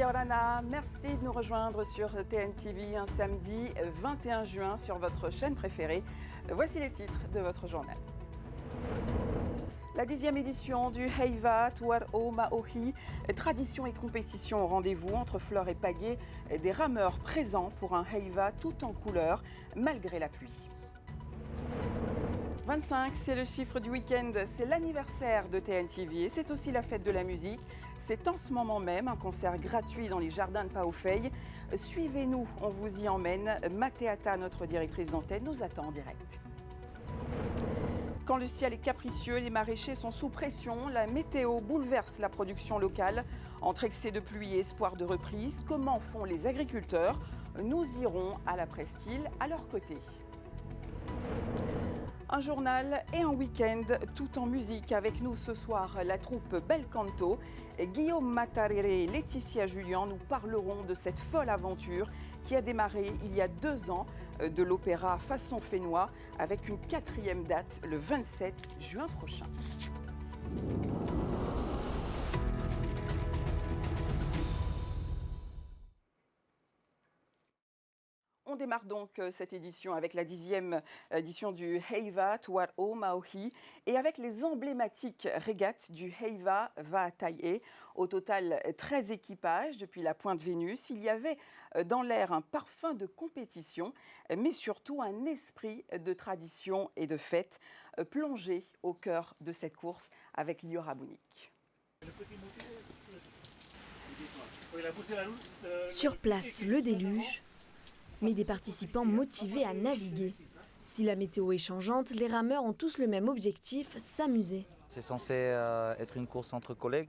Yaorana, merci de nous rejoindre sur TNTV un samedi 21 juin sur votre chaîne préférée. Voici les titres de votre journal. La 10e édition du Heiva Tuaro Maohi, tradition et compétition au rendez-vous entre fleurs et pagaies, des rameurs présents pour un Heiva tout en couleur malgré la pluie. 25, c'est le chiffre du week-end, c'est l'anniversaire de TNTV et c'est aussi la fête de la musique. C'est en ce moment même un concert gratuit dans les jardins de Paofeille. Suivez-nous, on vous y emmène. Mateata, notre directrice d'antenne, nous attend en direct. Quand le ciel est capricieux, les maraîchers sont sous pression. La météo bouleverse la production locale. Entre excès de pluie et espoir de reprise, comment font les agriculteurs? Nous irons à la presqu'île à leur côté. Un journal et un week-end tout en musique. Avec nous ce soir, la troupe Bel Canto. Guillaume Matarere et Laetitia Julien nous parleront de cette folle aventure qui a démarré il y a 2 ans de l'opéra Façon Fénois avec une 4e date le 27 juin prochain. On démarre donc cette édition avec la 10e édition du Heiva Tuaro Maohi et avec les emblématiques régates du Heiva Vaataie. Au total, 13 équipages depuis la Pointe Vénus. Il y avait dans l'air un parfum de compétition, mais surtout un esprit de tradition et de fête plongé au cœur de cette course avec Liora Bounik. Sur place, le déluge, mais des participants motivés à naviguer. Si la météo est changeante, les rameurs ont tous le même objectif, s'amuser. C'est censé être une course entre collègues,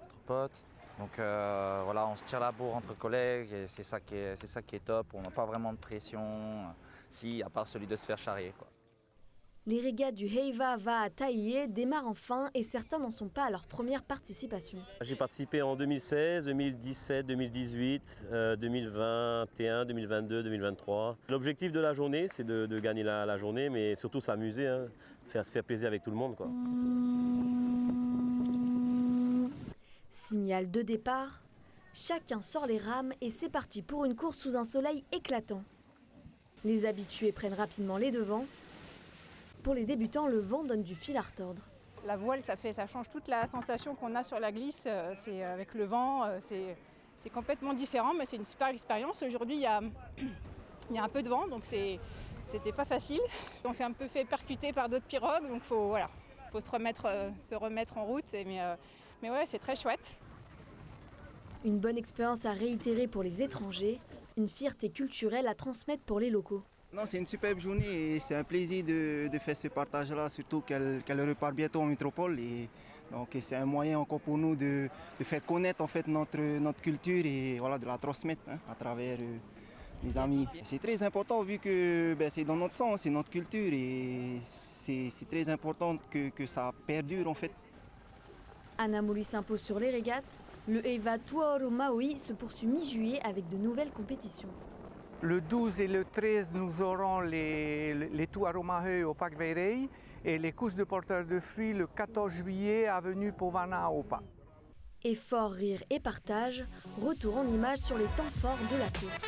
entre potes. Donc voilà, on se tire la bourre entre collègues et c'est ça qui est top. On n'a pas vraiment de pression, à part celui de se faire charrier, quoi. Les régates du Heiva Vaataie démarrent enfin et certains n'en sont pas à leur première participation. J'ai participé en 2016, 2017, 2018, 2021, 2022, 2023. L'objectif de la journée, c'est de gagner la journée, mais surtout s'amuser, hein, se faire plaisir avec tout le monde, quoi. Signal de départ, chacun sort les rames et c'est parti pour une course sous un soleil éclatant. Les habitués prennent rapidement les devants. Pour les débutants, le vent donne du fil à retordre. La voile, ça change toute la sensation qu'on a sur la glisse. C'est avec le vent, c'est complètement différent, mais c'est une super expérience. Aujourd'hui, il y a un peu de vent, donc c'était pas facile. On s'est un peu fait percuter par d'autres pirogues, donc faut se remettre en route. Mais ouais, c'est très chouette. Une bonne expérience à réitérer pour les étrangers, une fierté culturelle à transmettre pour les locaux. Non, c'est une superbe journée et c'est un plaisir de faire ce partage-là, surtout qu'elle repart bientôt en métropole. Et donc c'est un moyen encore pour nous de faire connaître en fait notre culture et voilà, de la transmettre, hein, à travers les amis. C'est très important vu que c'est dans notre sang, c'est notre culture et c'est très important que ça perdure en fait. Anna Mouli s'impose sur les régates. Le Heiva Tuaro Maohi se poursuit mi-juillet avec de nouvelles compétitions. Le 12 et le 13, nous aurons les Tuaro Maohi au Parc Veirei et les courses de porteurs de fruits le 14 juillet, avenue Povana à Opa. Effort, rire et partage, retour en images sur les temps forts de la course.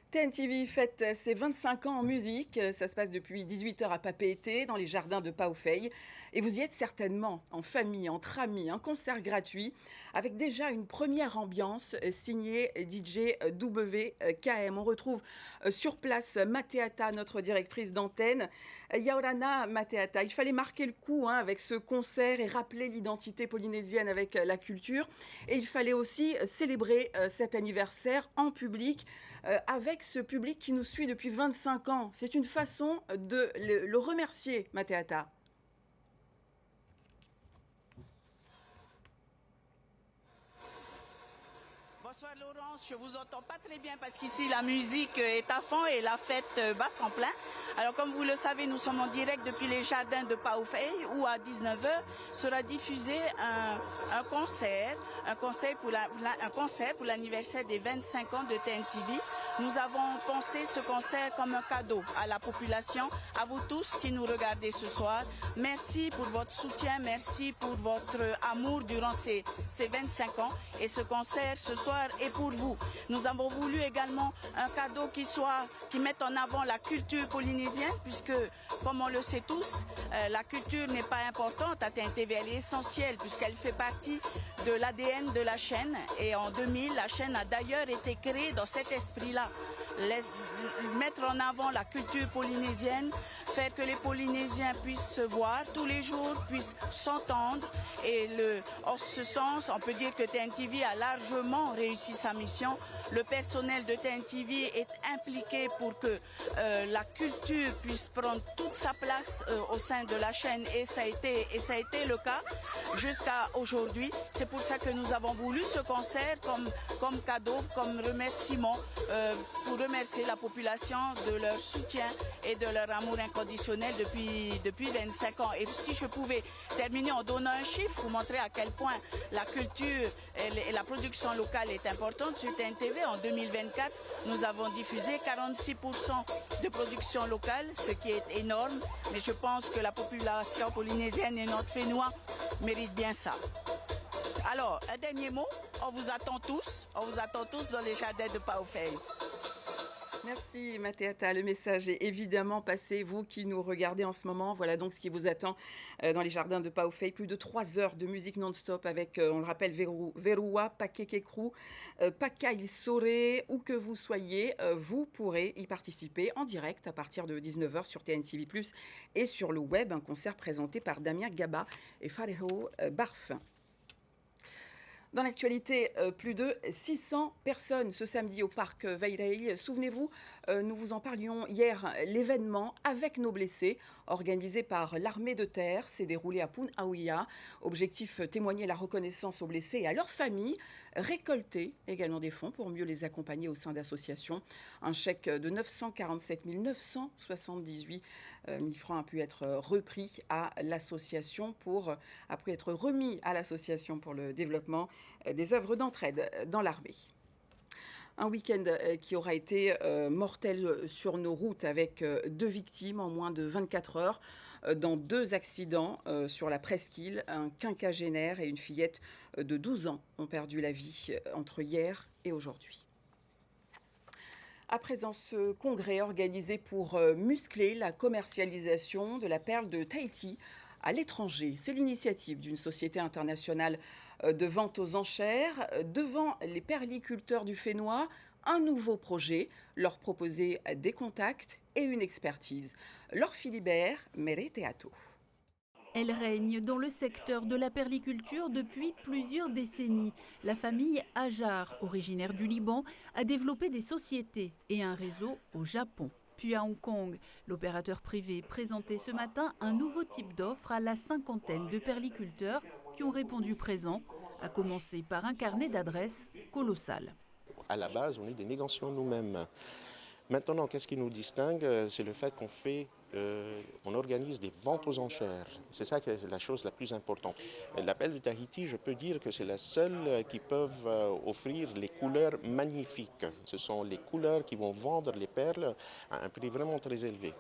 TNTV fête ses 25 ans en musique. Ça se passe depuis 18h à Papeete, dans les jardins de Paofeille. Et vous y êtes certainement en famille, entre amis, un concert gratuit avec déjà une première ambiance signée DJ WKM. On retrouve sur place Mateata, notre directrice d'antenne. Yaorana Mateata, il fallait marquer le coup avec ce concert et rappeler l'identité polynésienne avec la culture. Et il fallait aussi célébrer cet anniversaire en public avec ce public qui nous suit depuis 25 ans. C'est une façon de le remercier, Mateata. Bonsoir Laurence, je vous entends pas très bien parce qu'ici la musique est à fond et la fête basse en plein. Alors comme vous le savez, nous sommes en direct depuis les jardins de Paofeille où à 19h sera diffusé un concert pour l'anniversaire des 25 ans de TNTV. nous avons pensé ce concert comme un cadeau à la population, à vous tous qui nous regardez ce soir. Merci pour votre soutien, merci pour votre amour durant ces 25 ans. Et ce concert ce soir est pour vous. Nous avons voulu également un cadeau qui mette en avant la culture polynésienne, puisque, comme on le sait tous, la culture n'est pas importante à TNTV, elle est essentielle puisqu'elle fait partie de l'ADN de la chaîne. Et en 2000, la chaîne a d'ailleurs été créée dans cet esprit-là. Mettre en avant la culture polynésienne, faire que les Polynésiens puissent se voir tous les jours, puissent s'entendre. Et en ce sens, on peut dire que TNTV a largement réussi sa mission. Le personnel de TNTV est impliqué pour que la culture puisse prendre toute sa place au sein de la chaîne, et ça a été le cas jusqu'à aujourd'hui. C'est pour ça que nous avons voulu ce concert comme cadeau, comme remerciement, pour remercier la population de leur soutien et de leur amour inconditionnel depuis 25 ans. Et si je pouvais terminer en donnant un chiffre pour montrer à quel point la culture et la production locale est importante sur TNTV, en 2024, nous avons diffusé 46% de production locale, ce qui est énorme, mais je pense que la population polynésienne et notre Fénois méritent bien ça. Alors, un dernier mot, on vous attend tous dans les jardins de Paoufei. Merci Matéata, le message est évidemment passé, vous qui nous regardez en ce moment. Voilà donc ce qui vous attend dans les jardins de Paoufei. Plus de 3 heures de musique non-stop avec, on le rappelle, Verua, Pakekekru, Pakai Sore, où que vous soyez, vous pourrez y participer en direct à partir de 19h sur TNTV+, et sur le web, un concert présenté par Damien Gaba et Fareho Barf. Dans l'actualité, plus de 600 personnes ce samedi au parc Veirei. Souvenez-vous, nous vous en parlions hier, l'événement Avec nos blessés, organisé par l'armée de terre, s'est déroulé à Punaouia. Objectif, témoigner la reconnaissance aux blessés et à leurs familles, récolter également des fonds pour mieux les accompagner au sein d'associations. Un chèque de 947 978 000 francs a pu être repris à l'association a pu être remis à l'association pour le développement des œuvres d'entraide dans l'armée. Un week-end qui aura été mortel sur nos routes avec 2 victimes en moins de 24 heures dans 2 accidents sur la presqu'île. Un quinquagénaire et une fillette de 12 ans ont perdu la vie entre hier et aujourd'hui. À présent, ce congrès organisé pour muscler la commercialisation de la perle de Tahiti à l'étranger. C'est l'initiative d'une société internationale de vente aux enchères. Devant les perliculteurs du Fénois, un nouveau projet, leur proposer des contacts et une expertise. Laure Philibert, Mere Teato. Elle règne dans le secteur de la perliculture depuis plusieurs décennies. La famille Hajar, originaire du Liban, a développé des sociétés et un réseau au Japon. Puis à Hong Kong, l'opérateur privé présentait ce matin un nouveau type d'offre à la 50aine de perliculteurs qui ont répondu présent, à commencer par un carnet d'adresses colossal. À la base, on est des négociants nous-mêmes. Maintenant, qu'est-ce qui nous distingue? C'est le fait qu'on organise des ventes aux enchères. C'est ça qui est la chose la plus importante. La perle de Tahiti, je peux dire que c'est la seule qui peut offrir les couleurs magnifiques. Ce sont les couleurs qui vont vendre les perles à un prix vraiment très élevé.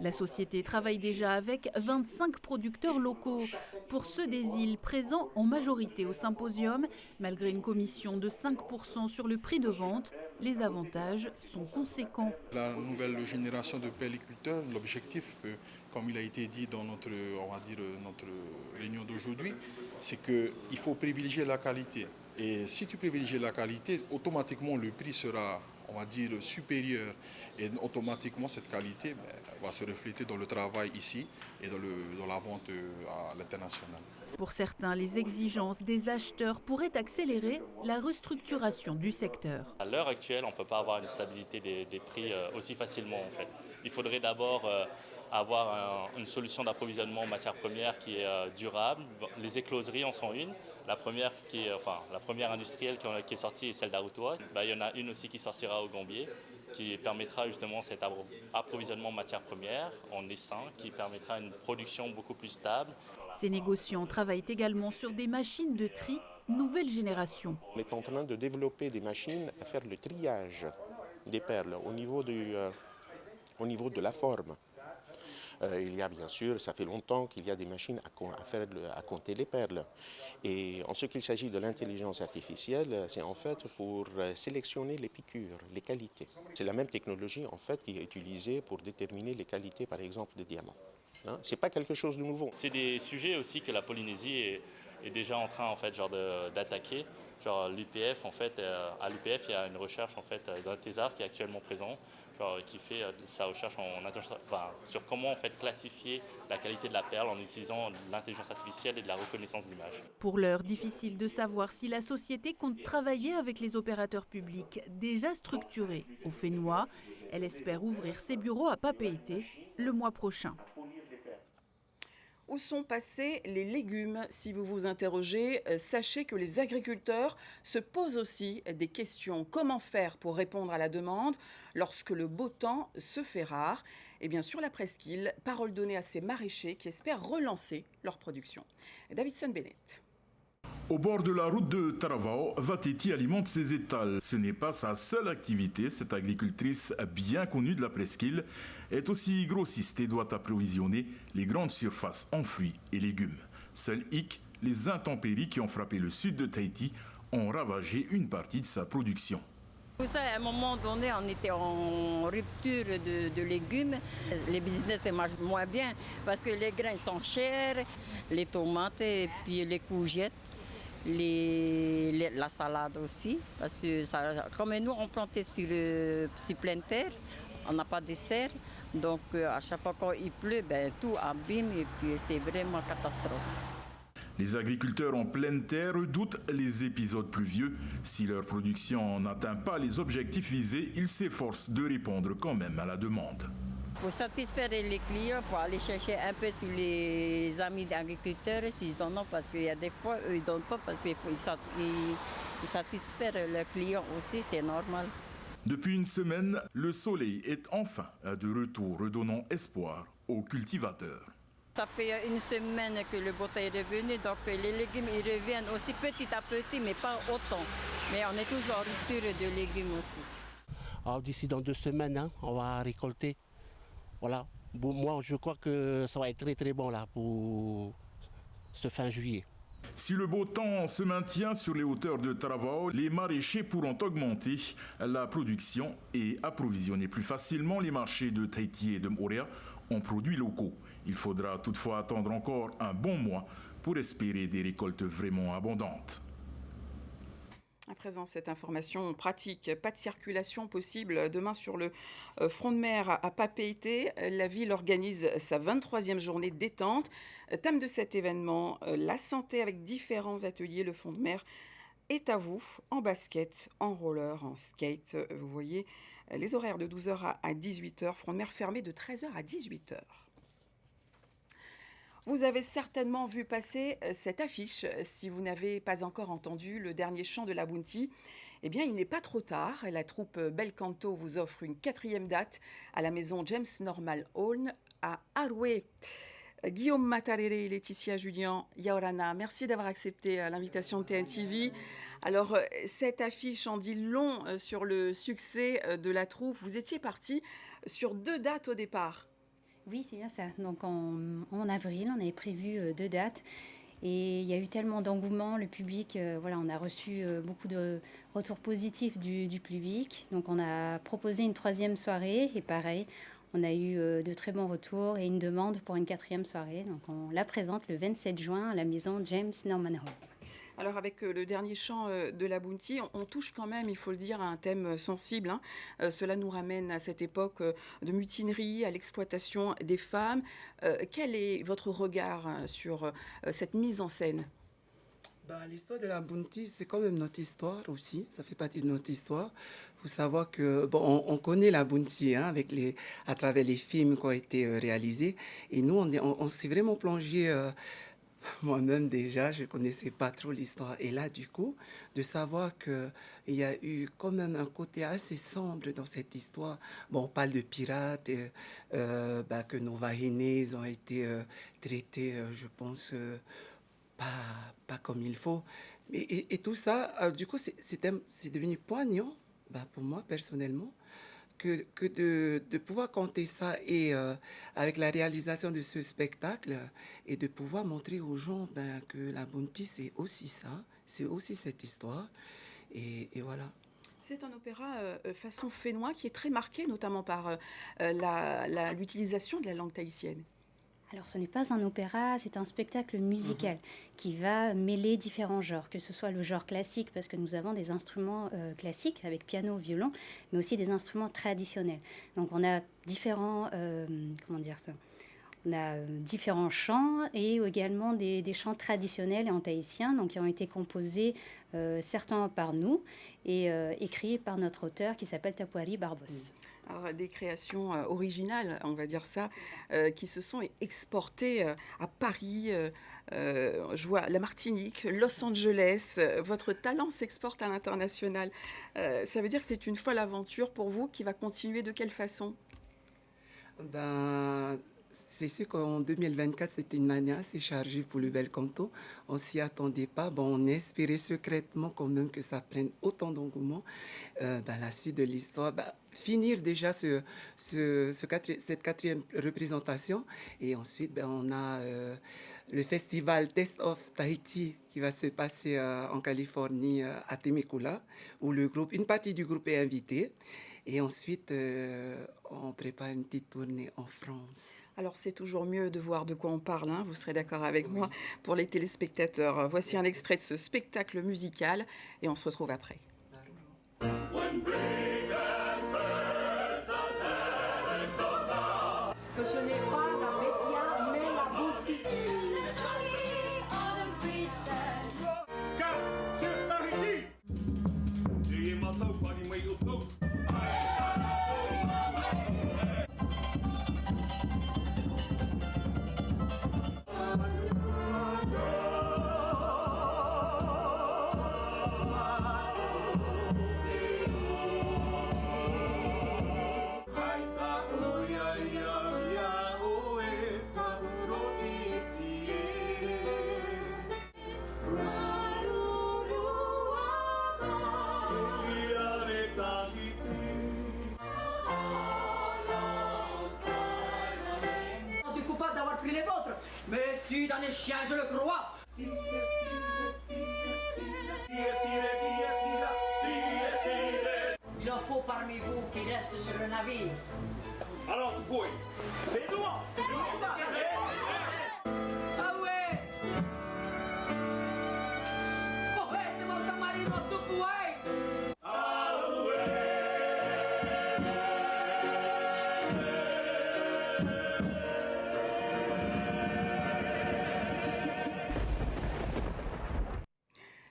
La société travaille déjà avec 25 producteurs locaux. Pour ceux des îles présents en majorité au symposium, malgré une commission de 5% sur le prix de vente, les avantages sont conséquents. La nouvelle génération de perliculteurs, l'objectif, comme il a été dit dans notre réunion d'aujourd'hui, c'est qu'il faut privilégier la qualité. Et si tu privilégies la qualité, automatiquement le prix sera, on va dire, supérieur. Et automatiquement, cette qualité va se refléter dans le travail ici et dans la vente à l'international. Pour certains, les exigences des acheteurs pourraient accélérer la restructuration du secteur. À l'heure actuelle, on ne peut pas avoir une stabilité des prix aussi facilement. En fait. Il faudrait d'abord avoir une solution d'approvisionnement en matières premières qui est durable. Les écloseries en sont une. La première industrielle qui est sortie est celle d'Arutoa. Il y en a une aussi qui sortira au Gambier, qui permettra justement cet approvisionnement en matières premières en essaim, qui permettra une production beaucoup plus stable. Ces négociants travaillent également sur des machines de tri nouvelle génération. On est en train de développer des machines à faire le triage des perles, au niveau de la forme. Il y a bien sûr, ça fait longtemps qu'il y a des machines à compter les perles. Et en ce qu'il s'agit de l'intelligence artificielle, c'est en fait pour sélectionner les piqûres, les qualités. C'est la même technologie en fait qui est utilisée pour déterminer les qualités par exemple des diamants. Hein, c'est pas quelque chose de nouveau. C'est des sujets aussi que la Polynésie est déjà en train en fait, d'attaquer. Genre l'UPF, en fait, à l'UPF, il y a une recherche en fait, d'un thésard qui est actuellement présent, qui fait sa recherche sur comment en fait, classifier la qualité de la perle en utilisant l'intelligence artificielle et de la reconnaissance d'image. Pour l'heure, difficile de savoir si la société compte travailler avec les opérateurs publics déjà structurés au Fénois. Elle espère ouvrir ses bureaux à Papeete le mois prochain. Où sont passés les légumes? Si vous vous interrogez, sachez que les agriculteurs se posent aussi des questions. Comment faire pour répondre à la demande lorsque le beau temps se fait rare? Et bien sûr, la presqu'île, parole donnée à ces maraîchers qui espèrent relancer leur production. Davidson Bennett. Au bord de la route de Taravao, Vateti alimente ses étals. Ce n'est pas sa seule activité. Cette agricultrice bien connue de la presqu'île est aussi grossiste et doit approvisionner les grandes surfaces en fruits et légumes. Seul hic, les intempéries qui ont frappé le sud de Tahiti ont ravagé une partie de sa production. Pour ça, à un moment donné, on était en rupture de légumes. Les business marchent moins bien parce que les grains sont chers, les tomates et puis les courgettes. La salade aussi, parce que comme nous on plantait sur pleine terre, on n'a pas de serre, donc à chaque fois qu'il pleut, tout abîme et puis c'est vraiment catastrophe. Les agriculteurs en pleine terre redoutent les épisodes pluvieux. Si leur production n'atteint pas les objectifs visés, ils s'efforcent de répondre quand même à la demande. Pour satisfaire les clients, il faut aller chercher un peu sur les amis d'agriculteurs s'ils en ont, parce qu'il y a des fois, eux, ils ne donnent pas parce qu'ils satisfaire leurs clients aussi, c'est normal. Depuis une semaine, le soleil est enfin de retour, redonnant espoir aux cultivateurs. Ça fait une semaine que le beau temps est revenu, donc les légumes ils reviennent aussi petit à petit, mais pas autant. Mais on est toujours en rupture de légumes aussi. Alors d'ici dans 2 semaines, on va récolter. Voilà. Bon, moi, je crois que ça va être très très bon là pour ce fin juillet. Si le beau temps se maintient sur les hauteurs de Taravao, les maraîchers pourront augmenter la production et approvisionner plus facilement les marchés de Tahiti et de Moorea en produits locaux. Il faudra toutefois attendre encore un bon mois pour espérer des récoltes vraiment abondantes. À présent, cette information pratique, pas de circulation possible demain sur le front de mer à Papeete. La ville organise sa 23e journée de détente. Thème de cet événement, la santé avec différents ateliers. Le front de mer est à vous, en basket, en roller, en skate. Vous voyez les horaires de 12h à 18h, front de mer fermé de 13h à 18h. Vous avez certainement vu passer cette affiche. Si vous n'avez pas encore entendu le dernier chant de la Bounty, eh bien, il n'est pas trop tard. La troupe Bel Canto vous offre une 4e date à la maison James Normal Hall à Arouet. Guillaume Matarere, Laetitia Julien, Yaorana, merci d'avoir accepté l'invitation de TNTV. Alors, cette affiche en dit long sur le succès de la troupe. Vous étiez parti sur 2 dates au départ. Oui, c'est bien ça. Donc en avril, on avait prévu 2 dates et il y a eu tellement d'engouement, le public, on a reçu beaucoup de retours positifs du public. Donc on a proposé une 3e soirée et pareil, on a eu de très bons retours et une demande pour une 4e soirée. Donc on la présente le 27 juin à la maison James Norman Hall. Alors avec le dernier chant de la Bounty, on touche quand même, il faut le dire, à un thème sensible. Cela nous ramène à cette époque de mutinerie, à l'exploitation des femmes. Quel est votre regard sur cette mise en scène ? L'histoire de la Bounty, c'est quand même notre histoire aussi. Ça fait partie de notre histoire. Il faut savoir que on connaît la Bounty à travers les films qui ont été réalisés. Et nous, on s'est vraiment plongé. Moi-même déjà, je ne connaissais pas trop l'histoire. Et là, du coup, de savoir qu'il y a eu quand même un côté assez sombre dans cette histoire. On parle de pirates, que nos vahinés ont été traités, je pense, pas comme il faut. Et tout ça, du coup, c'est devenu poignant Pour moi, personnellement, que de pouvoir compter ça et avec la réalisation de ce spectacle et de pouvoir montrer aux gens que la Bounty, c'est aussi ça, c'est aussi cette histoire. Et voilà. C'est un opéra façon fénois qui est très marqué, notamment par l'utilisation de la langue tahitienne. Alors ce n'est pas un opéra, c'est un spectacle musical qui va mêler différents genres, que ce soit le genre classique, parce que nous avons des instruments classiques avec piano, violon, mais aussi des instruments traditionnels. Donc on a différents, on a différents chants et également des chants traditionnels en tahitien, donc qui ont été composés certains par nous et écrits par notre auteur qui s'appelle Tapuari Barbos. Alors, des créations originales, on va dire ça, qui se sont exportées à Paris, je vois la Martinique, Los Angeles. Votre talent s'exporte à l'international. Ça veut dire que c'est une folle aventure pour vous qui va continuer de quelle façon? C'est sûr qu'en 2024, c'était une année assez chargée pour le Bel Canto. On ne s'y attendait pas. On espérait secrètement quand même que ça prenne autant d'engouement. La suite de l'histoire, finir déjà cette 4e représentation. Et ensuite, on a le festival Taste of Tahiti qui va se passer en Californie, à Temecula, où une partie du groupe est invitée. Et ensuite, on prépare une petite tournée en France. Alors c'est toujours mieux de voir de quoi on parle, hein, vous serez d'accord avec moi, pour les téléspectateurs. Voici un extrait de ce spectacle musical et on se retrouve après. Que ce n'est pas la média, mais la boutique. Car sur Tahiti, mais si dans les chiens je le crois. Il en faut parmi vous qui restent sur le navire. Alors tu peux. Fais-nous. Ah ouais. Poète mon camarino tu peux.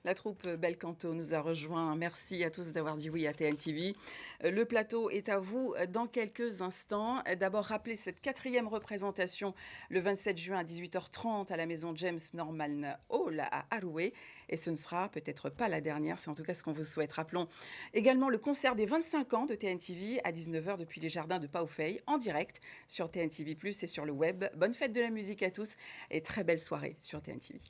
La troupe Bel Canto nous a rejoints. Merci à tous d'avoir dit oui à TNTV. Le plateau est à vous dans quelques instants. D'abord, rappelez cette 4e représentation le 27 juin à 18h30 à la maison James Norman Hall à Arouet. Et ce ne sera peut-être pas la dernière, c'est en tout cas ce qu'on vous souhaite. Rappelons également le concert des 25 ans de TNTV à 19h depuis les jardins de Paufey en direct sur TNTV+, et sur le web. Bonne fête de la musique à tous et très belle soirée sur TNTV.